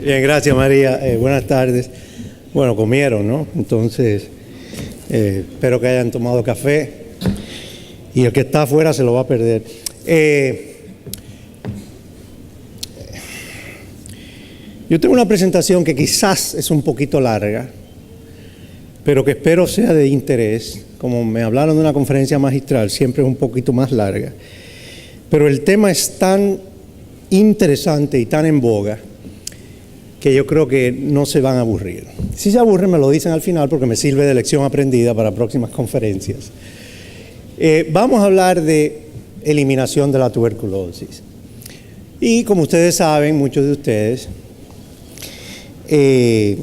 Bien, gracias María. Buenas tardes. Bueno, comieron, ¿no? Entonces, espero que hayan tomado café y el que está afuera se lo va a perder. Yo tengo una presentación que quizás es un poquito larga, pero que espero sea de interés. Como me hablaron de una conferencia magistral, siempre es un poquito más larga. Pero el tema es tan interesante y tan en boga que yo creo que no se van a aburrir. Si se aburren, me lo dicen al final porque me sirve de lección aprendida para próximas conferencias. Vamos a hablar de eliminación de la tuberculosis. Y como ustedes saben, muchos de ustedes, es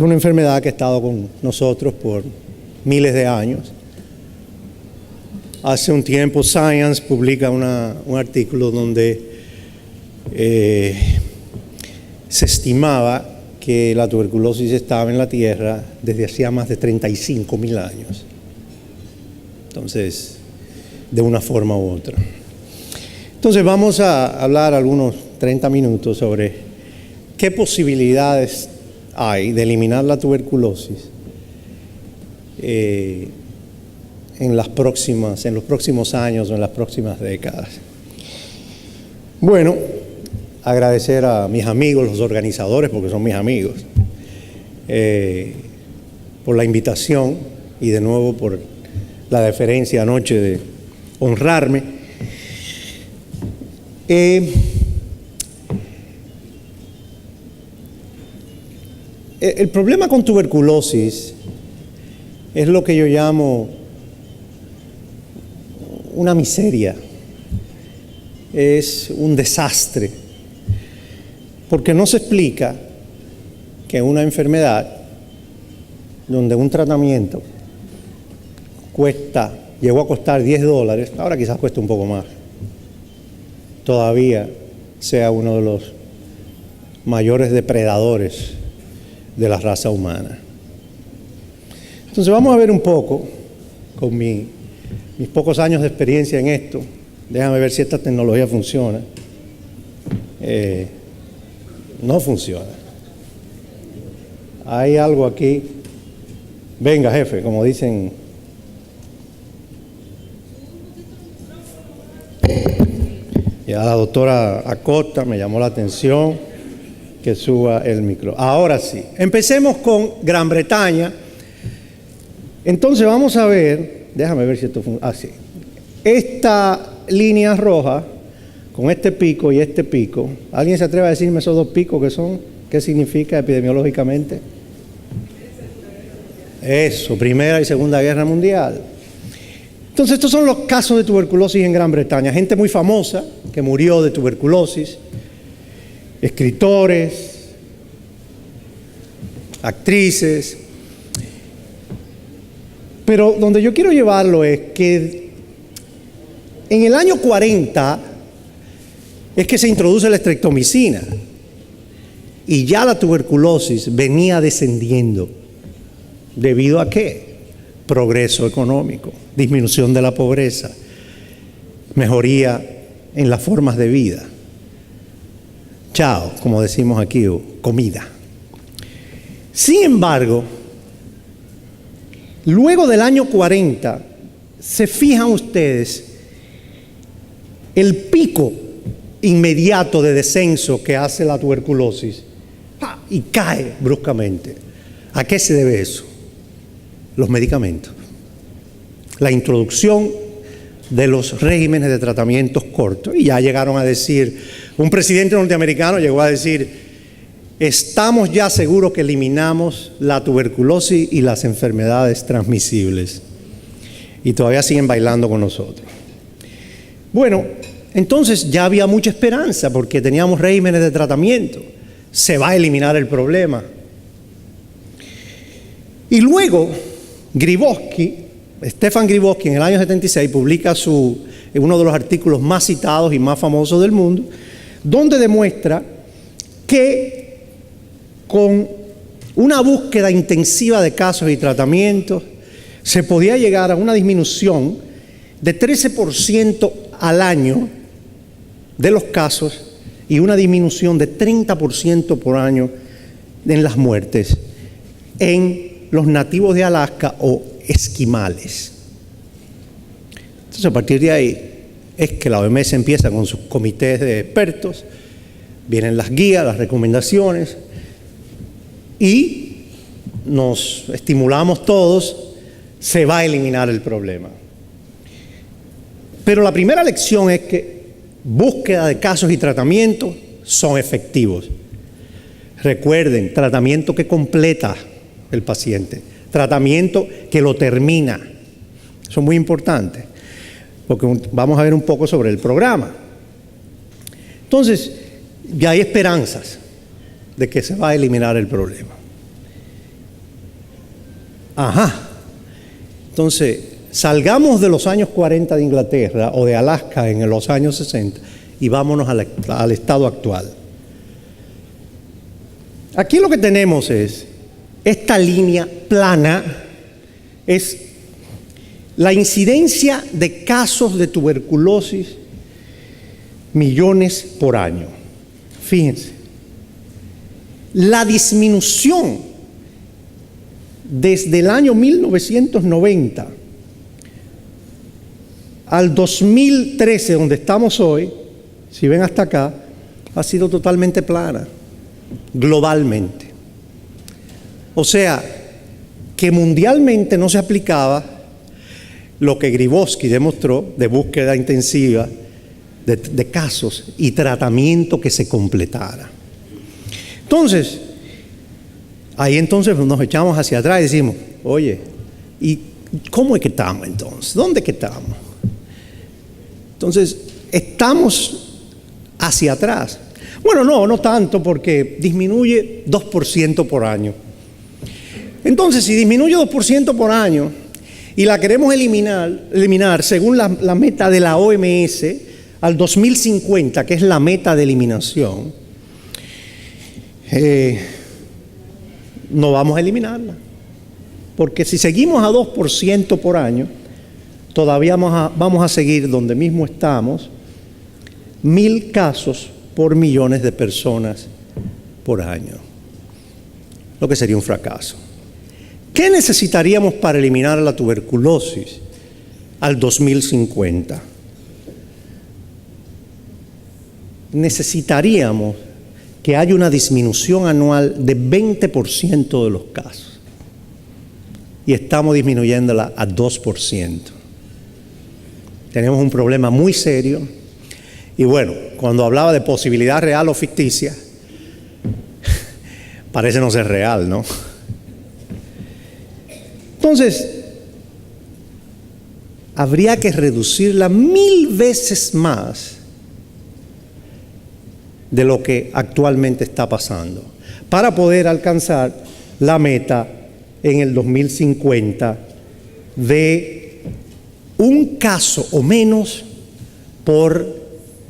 una enfermedad que ha estado con nosotros por miles de años. Hace un tiempo Science publica un artículo donde se estimaba que la tuberculosis estaba en la Tierra desde hacía más de 35,000 años. Entonces, de una forma u otra. Entonces vamos a hablar algunos 30 minutos sobre qué posibilidades hay de eliminar la tuberculosis en los próximos años o en las próximas décadas. Bueno, agradecer a mis amigos, los organizadores, porque son mis amigos, por la invitación y de nuevo por la deferencia anoche de honrarme. El problema con tuberculosis es lo que yo llamo una miseria, es un desastre, porque no se explica que una enfermedad donde un tratamiento llegó a costar $10, ahora quizás cueste un poco más, todavía sea uno de los mayores depredadores de la raza humana. Entonces vamos a ver un poco, con mis pocos años de experiencia en esto, déjame ver si esta tecnología funciona. No funciona. Hay algo aquí. Venga, jefe, como dicen. Ya la doctora Acosta me llamó la atención que suba el micro. Ahora sí, empecemos con Gran Bretaña. Entonces vamos a ver, déjame ver si esto funciona. Sí. Esta línea roja con este pico y este pico, ¿alguien se atreve a decirme esos dos picos qué son? ¿Qué significa epidemiológicamente? Eso, Primera y Segunda Guerra Mundial. Entonces estos son los casos de tuberculosis en Gran Bretaña. Gente muy famosa que murió de tuberculosis, escritores, actrices. Pero donde yo quiero llevarlo es que en el año 40 es que se introduce la estreptomicina y ya la tuberculosis venía descendiendo. ¿Debido a qué? Progreso económico, disminución de la pobreza, mejoría en las formas de vida. Chao, como decimos aquí, o comida. Sin embargo, luego del año 40, se fijan ustedes el pico inmediato de descenso que hace la tuberculosis y cae bruscamente. ¿A qué se debe eso? Los medicamentos. La introducción de los regímenes de tratamientos cortos. Y ya llegaron a decir, un presidente norteamericano llegó a decir, estamos ya seguros que eliminamos la tuberculosis y las enfermedades transmisibles. Y todavía siguen bailando con nosotros. Bueno, entonces ya había mucha esperanza porque teníamos regímenes de tratamiento. Se va a eliminar el problema. Y luego, Stefan Grybowski, en el año 76, publica uno de los artículos más citados y más famosos del mundo, donde demuestra que con una búsqueda intensiva de casos y tratamientos se podía llegar a una disminución de 13% al año de los casos y una disminución de 30% por año en las muertes en los nativos de Alaska o esquimales. Entonces, a partir de ahí es que la OMS empieza con sus comités de expertos, vienen las guías, las recomendaciones, y nos estimulamos todos, se va a eliminar el problema. Pero la primera lección es que búsqueda de casos y tratamientos son efectivos. Recuerden, tratamiento que completa el paciente, tratamiento que lo termina. Eso es muy importante, porque vamos a ver un poco sobre el programa. Entonces, ya hay esperanzas de que se va a eliminar el problema. Entonces, salgamos de los años 40 de Inglaterra o de Alaska en los años 60 y vámonos al estado actual. Aquí lo que tenemos es esta línea plana, es la incidencia de casos de tuberculosis, millones por año. Fíjense, la disminución desde el año 1990 al 2013, donde estamos hoy, si ven hasta acá, ha sido totalmente plana, globalmente. O sea, que mundialmente no se aplicaba lo que Grybowski demostró de búsqueda intensiva de casos y tratamiento que se completara. Entonces, ahí entonces nos echamos hacia atrás y decimos, oye, ¿y cómo es que estamos entonces? ¿Dónde es que estamos? Entonces, estamos hacia atrás. Bueno, no tanto, porque disminuye 2% por año. Entonces, si disminuye 2% por año y la queremos eliminar según la meta de la OMS al 2050, que es la meta de eliminación, no vamos a eliminarla. Porque si seguimos a 2% por año, todavía vamos a seguir donde mismo estamos, 1,000 casos por millones de personas por año, lo que sería un fracaso. ¿Qué necesitaríamos para eliminar la tuberculosis al 2050? Necesitaríamos que haya una disminución anual de 20% de los casos. Y estamos disminuyéndola a 2%. Tenemos un problema muy serio. Y bueno, cuando hablaba de posibilidad real o ficticia, parece no ser real, ¿no? Entonces, habría que reducirla 1,000 veces más de lo que actualmente está pasando para poder alcanzar la meta en el 2050 de un caso o menos por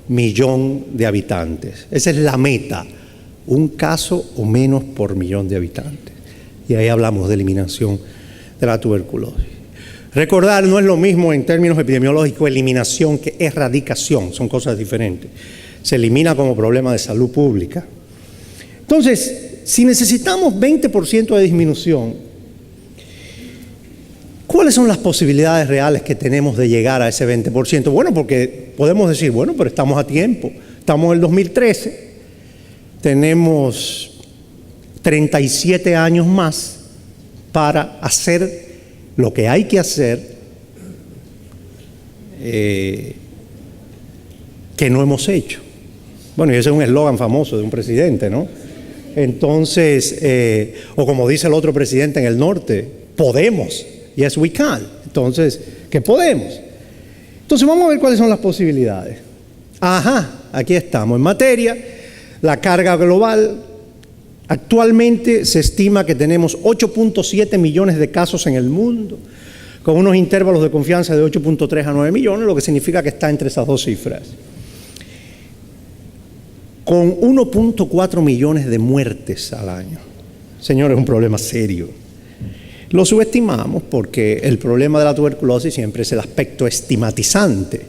millón de habitantes. Esa es la meta, un caso o menos por millón de habitantes. Y ahí hablamos de eliminación de la tuberculosis. Recordar, no es lo mismo en términos epidemiológicos eliminación que erradicación, son cosas diferentes. Se elimina como problema de salud pública. Entonces, si necesitamos 20% de disminución, ¿cuáles son las posibilidades reales que tenemos de llegar a ese 20%? Bueno, porque podemos decir, bueno, pero estamos a tiempo. Estamos en el 2013, tenemos 37 años más para hacer lo que hay que hacer que no hemos hecho. Bueno, y ese es un eslogan famoso de un presidente, ¿no? Entonces, o como dice el otro presidente en el norte, podemos. Yes, we can. Entonces, ¿qué podemos? Entonces, vamos a ver cuáles son las posibilidades. Aquí estamos. En materia, la carga global. Actualmente se estima que tenemos 8.7 millones de casos en el mundo, con unos intervalos de confianza de 8.3 a 9 millones, lo que significa que está entre esas dos cifras. Con 1.4 millones de muertes al año. Señores, es un problema serio. Lo subestimamos porque el problema de la tuberculosis siempre es el aspecto estigmatizante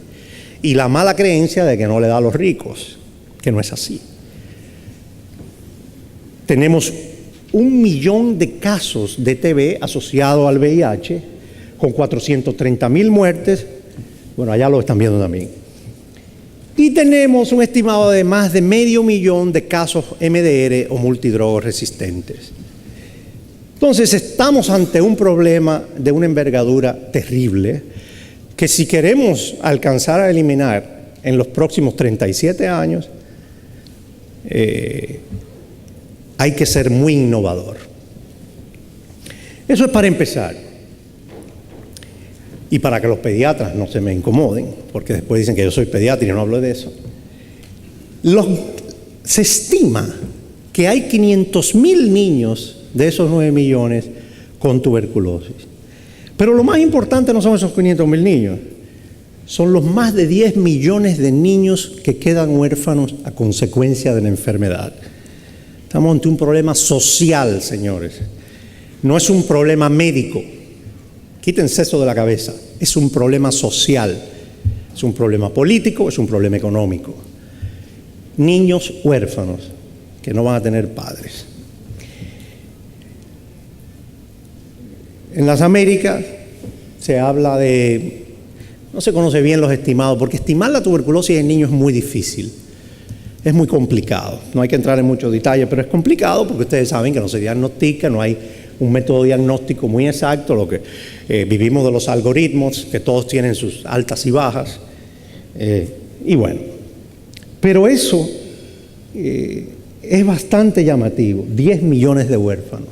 y la mala creencia de que no le da a los ricos. que no es así. Tenemos 1 millón de casos de TB asociados al VIH, con 430.000 muertes. Bueno, allá lo están viendo también. Y tenemos un estimado de más de 500.000 de casos MDR o multidrogos resistentes. Entonces, estamos ante un problema de una envergadura terrible que si queremos alcanzar a eliminar en los próximos 37 años, hay que ser muy innovador. Eso es para empezar. Y para que los pediatras no se me incomoden, porque después dicen que yo soy pediatra y no hablo de eso. Se estima que hay 500.000 niños de esos 9 millones con tuberculosis. Pero lo más importante no son esos 500.000 niños, son los más de 10 millones de niños que quedan huérfanos a consecuencia de la enfermedad. Estamos ante un problema social, señores. No es un problema médico. Quítense eso de la cabeza. Es un problema social. Es un problema político, es un problema económico. Niños huérfanos que no van a tener padres. En las Américas se habla de, no se conoce bien los estimados, porque estimar la tuberculosis en niños es muy difícil, es muy complicado. No hay que entrar en muchos detalles, pero es complicado porque ustedes saben que no se diagnostica, no hay un método diagnóstico muy exacto, lo que vivimos de los algoritmos, que todos tienen sus altas y bajas, y bueno, pero eso es bastante llamativo, 10 millones de huérfanos.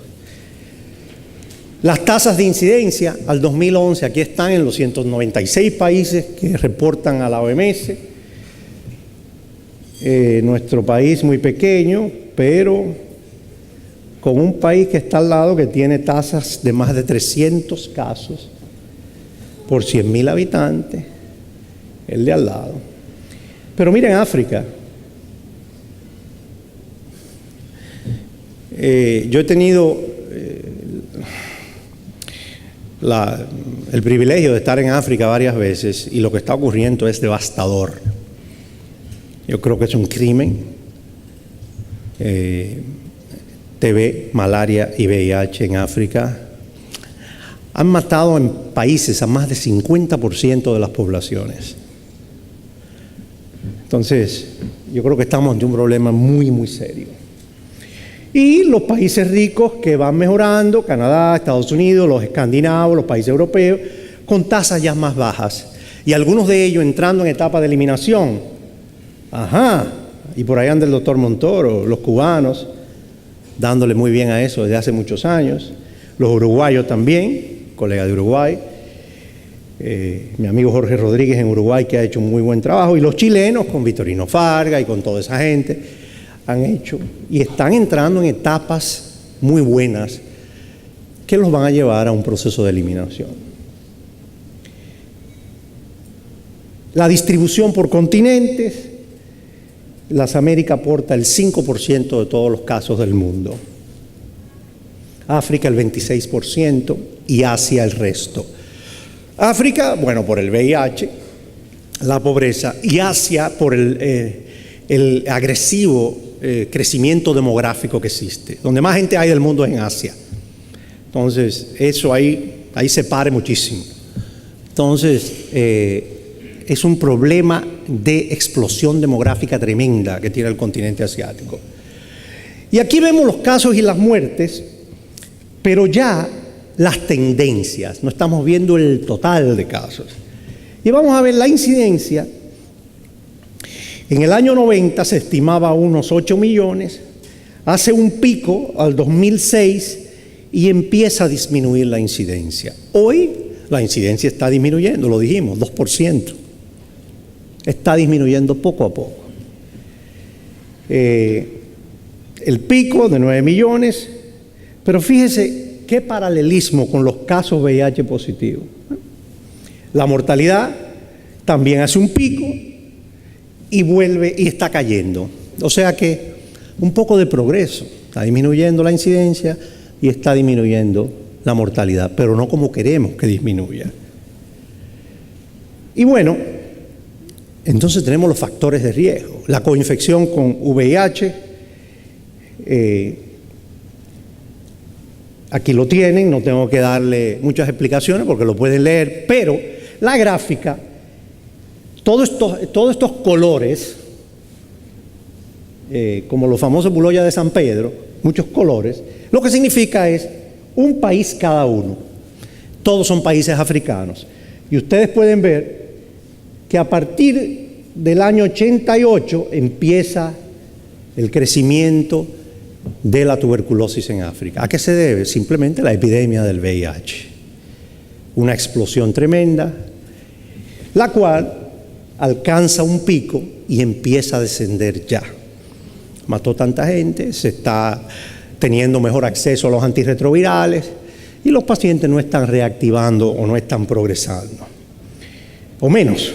Las tasas de incidencia al 2011, aquí están en los 196 países que reportan a la OMS. Nuestro país muy pequeño, pero con un país que está al lado que tiene tasas de más de 300 casos por 100.000 habitantes, el de al lado. Pero miren África. Yo he tenido el privilegio de estar en África varias veces y lo que está ocurriendo es devastador. Yo creo que es un crimen. TB, malaria y VIH en África han matado en países a más de 50% de las poblaciones. Entonces, yo creo que estamos ante un problema muy, muy serio. Y los países ricos que van mejorando, Canadá, Estados Unidos, los escandinavos, los países europeos, con tasas ya más bajas. Y algunos de ellos entrando en etapa de eliminación. Y por ahí anda el doctor Montoro, los cubanos, dándole muy bien a eso desde hace muchos años. Los uruguayos también, colega de Uruguay. Mi amigo Jorge Rodríguez en Uruguay, que ha hecho un muy buen trabajo. Y los chilenos, con Victorino Farga y con toda esa gente, han hecho y están entrando en etapas muy buenas que los van a llevar a un proceso de eliminación. La distribución por continentes, las Américas aporta el 5% de todos los casos del mundo, África el 26% y Asia el resto. África, bueno, por el VIH, la pobreza, y Asia por el agresivo crecimiento demográfico que existe. Donde más gente hay del mundo es en Asia. Entonces, eso ahí se pare muchísimo. Entonces, es un problema de explosión demográfica tremenda que tiene el continente asiático. Y aquí vemos los casos y las muertes, pero ya las tendencias. No estamos viendo el total de casos. Y vamos a ver la incidencia. En el año 90 se estimaba unos 8 millones, hace un pico al 2006 y empieza a disminuir la incidencia. Hoy la incidencia está disminuyendo, lo dijimos, 2%. Está disminuyendo poco a poco. El pico de 9 millones, pero fíjese qué paralelismo con los casos VIH positivos. La mortalidad también hace un pico y vuelve y está cayendo. O sea que un poco de progreso. Está disminuyendo la incidencia y está disminuyendo la mortalidad, pero no como queremos que disminuya. Y bueno, Entonces tenemos los factores de riesgo. La coinfección con VIH, aquí lo tienen, no tengo que darle muchas explicaciones porque lo pueden leer, pero la gráfica, todos estos colores, como los famosos buloyas de San Pedro, muchos colores, lo que significa es un país cada uno. Todos son países africanos. Y ustedes pueden ver que a partir del año 88 empieza el crecimiento de la tuberculosis en África. ¿A qué se debe? Simplemente la epidemia del VIH. Una explosión tremenda, la cual alcanza un pico y empieza a descender ya. Mató tanta gente, se está teniendo mejor acceso a los antirretrovirales y los pacientes no están reactivando o no están progresando, o menos.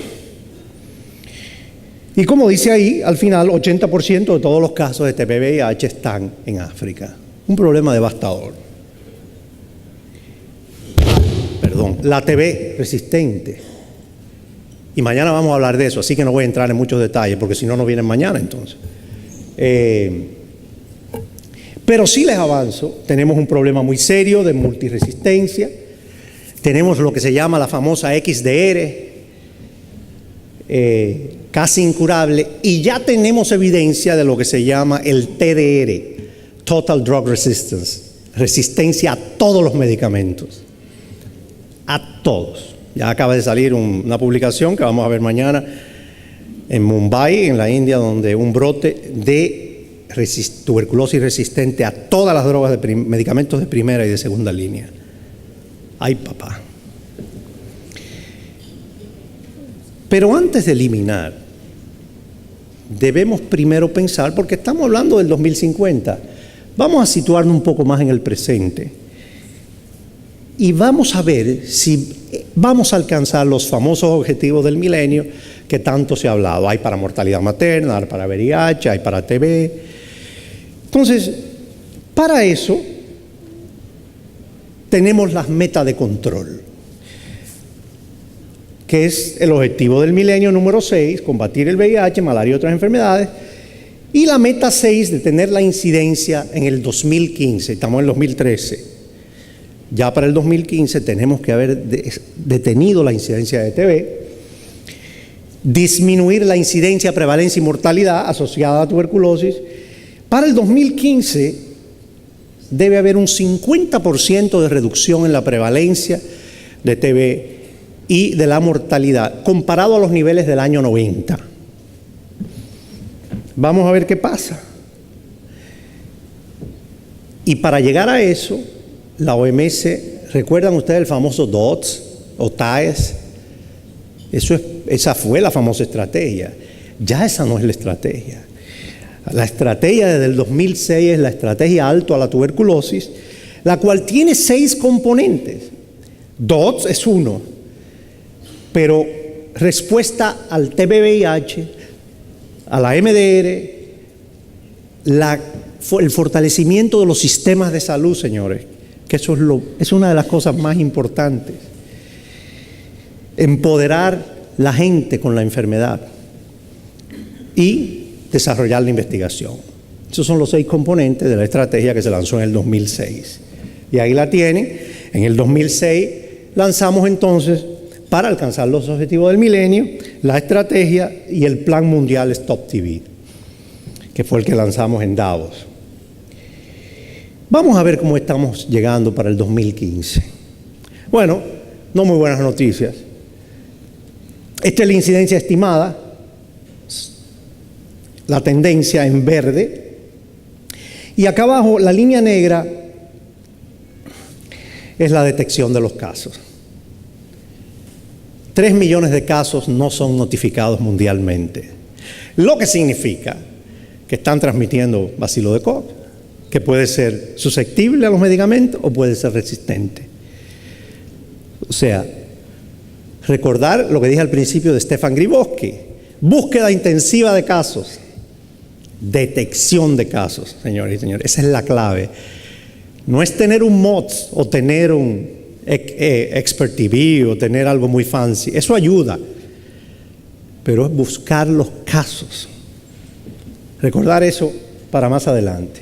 Y como dice ahí, al final, 80% de todos los casos de TB-VIH están en África. Un problema devastador. La TB resistente. Y mañana vamos a hablar de eso, así que no voy a entrar en muchos detalles, porque si no, no vienen mañana entonces. Pero sí les avanzo, tenemos un problema muy serio de multiresistencia. Tenemos lo que se llama la famosa XDR, casi incurable, y ya tenemos evidencia de lo que se llama el TDR, Total Drug Resistance, resistencia a todos los medicamentos, a todos. Ya acaba de salir una publicación que vamos a ver mañana en Mumbai, en la India, donde un brote de tuberculosis resistente a todas las drogas, medicamentos de primera y de segunda línea. ¡Ay, papá! Pero antes de eliminar, debemos primero pensar, porque estamos hablando del 2050, vamos a situarnos un poco más en el presente y vamos a ver si vamos a alcanzar los famosos objetivos del milenio que tanto se ha hablado. Hay para mortalidad materna, hay para VIH, hay para TB. Entonces, para eso tenemos las metas de control, que es el objetivo del milenio número 6, combatir el VIH, malaria y otras enfermedades, y la meta 6 de tener la incidencia en el 2015, estamos en el 2013. Ya para el 2015 tenemos que haber detenido la incidencia de TB, disminuir la incidencia, prevalencia y mortalidad asociada a tuberculosis. Para el 2015 debe haber un 50% de reducción en la prevalencia de TB y de la mortalidad, comparado a los niveles del año 90. Vamos a ver qué pasa. Y para llegar a eso, la OMS, ¿recuerdan ustedes el famoso DOTS o TAES? Esa fue la famosa estrategia. Ya esa no es la estrategia. La estrategia desde el 2006 es la estrategia alto a la tuberculosis, la cual tiene 6 componentes. DOTS es uno, pero respuesta al TB-VIH, a la MDR, el fortalecimiento de los sistemas de salud, señores, que eso es una de las cosas más importantes. Empoderar la gente con la enfermedad y desarrollar la investigación. Esos son los 6 componentes de la estrategia que se lanzó en el 2006. Y ahí la tienen. En el 2006 lanzamos entonces, para alcanzar los objetivos del milenio, la estrategia y el plan mundial Stop TB, que fue el que lanzamos en Davos. Vamos a ver cómo estamos llegando para el 2015. Bueno, no muy buenas noticias. Esta es la incidencia estimada, la tendencia en verde, y acá abajo la línea negra es la detección de los casos. 3 millones de casos no son notificados mundialmente, lo que significa que están transmitiendo bacilo de Koch, que puede ser susceptible a los medicamentos o puede ser resistente. O sea, recordar lo que dije al principio de Stefan Grybowski: búsqueda intensiva de casos, detección de casos, señores y señores. Esa es la clave. No es tener un MOTS o tener un Expert TV o tener algo muy fancy. Eso ayuda. pero es buscar los casos. Recordar eso para más adelante.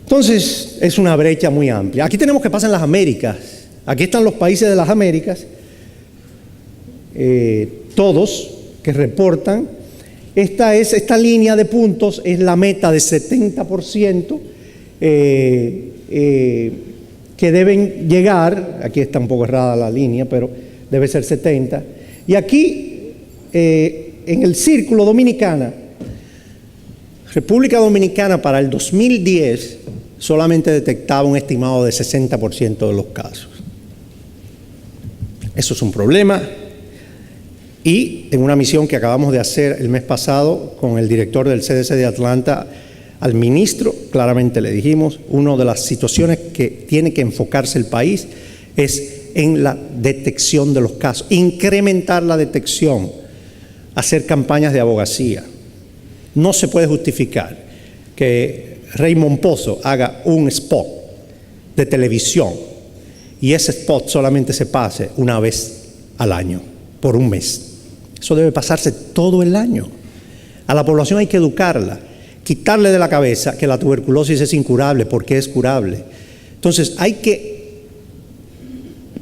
Entonces, es una brecha muy amplia. Aquí tenemos qué pasa en las Américas. Aquí están los países de las Américas, todos que reportan. Esta línea de puntos es la meta de 70% que deben llegar. Aquí está un poco errada la línea, pero debe ser 70. Y aquí, en el círculo Dominicana, República Dominicana para el 2010 solamente detectaba un estimado de 60% de los casos. Eso es un problema. Y en una misión que acabamos de hacer el mes pasado con el director del CDC de Atlanta, al ministro, claramente le dijimos, una de las situaciones que tiene que enfocarse el país es en la detección de los casos, incrementar la detección, hacer campañas de abogacía. No se puede justificar que Raymond Pozo haga un spot de televisión y ese spot solamente se pase una vez al año, por un mes. Eso debe pasarse todo el año. A la población hay que educarla, quitarle de la cabeza que la tuberculosis es incurable, porque es curable. Entonces hay que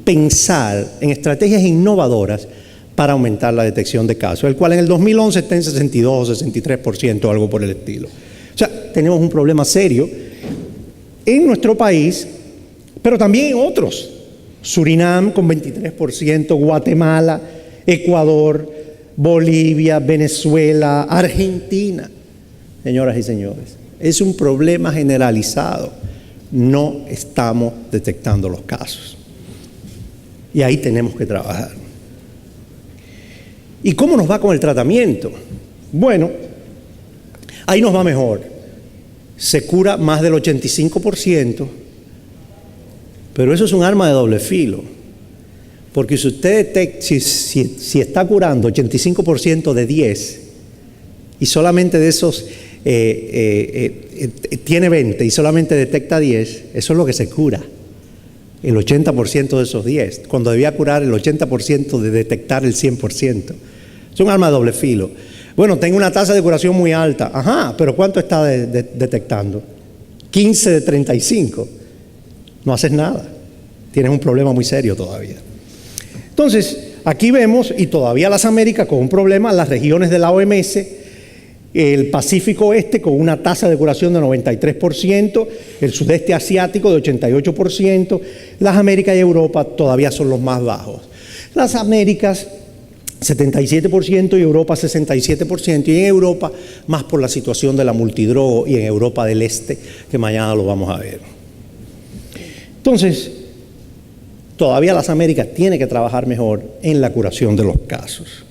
pensar en estrategias innovadoras para aumentar la detección de casos, el cual en el 2011 está en 62 o 63%, algo por el estilo. O sea, tenemos un problema serio en nuestro país, pero también en otros. Surinam con 23%, Guatemala, Ecuador, Bolivia, Venezuela, Argentina. Señoras y señores, es un problema generalizado. No estamos detectando los casos. Y ahí tenemos que trabajar. ¿Y cómo nos va con el tratamiento? Bueno, ahí nos va mejor. Se cura más del 85%, pero eso es un arma de doble filo. Porque si usted detecta, si está curando 85% de 10 y solamente de esos tiene 20 y solamente detecta 10, eso es lo que se cura. El 80% de esos 10, cuando debía curar el 80% de detectar el 100%. Es un arma de doble filo. Bueno, tengo una tasa de curación muy alta. Ajá, pero ¿cuánto está detectando? 15 de 35. No haces nada. Tienes un problema muy serio todavía. Entonces, aquí vemos, y todavía las Américas con un problema, las regiones de la OMS, el Pacífico Oeste con una tasa de curación de 93%, el Sudeste Asiático de 88%, las Américas y Europa todavía son los más bajos. Las Américas 77% y Europa 67%, y en Europa más por la situación de la multidroga y en Europa del Este, que mañana lo vamos a ver. Entonces, todavía las Américas tienen que trabajar mejor en la curación de los casos.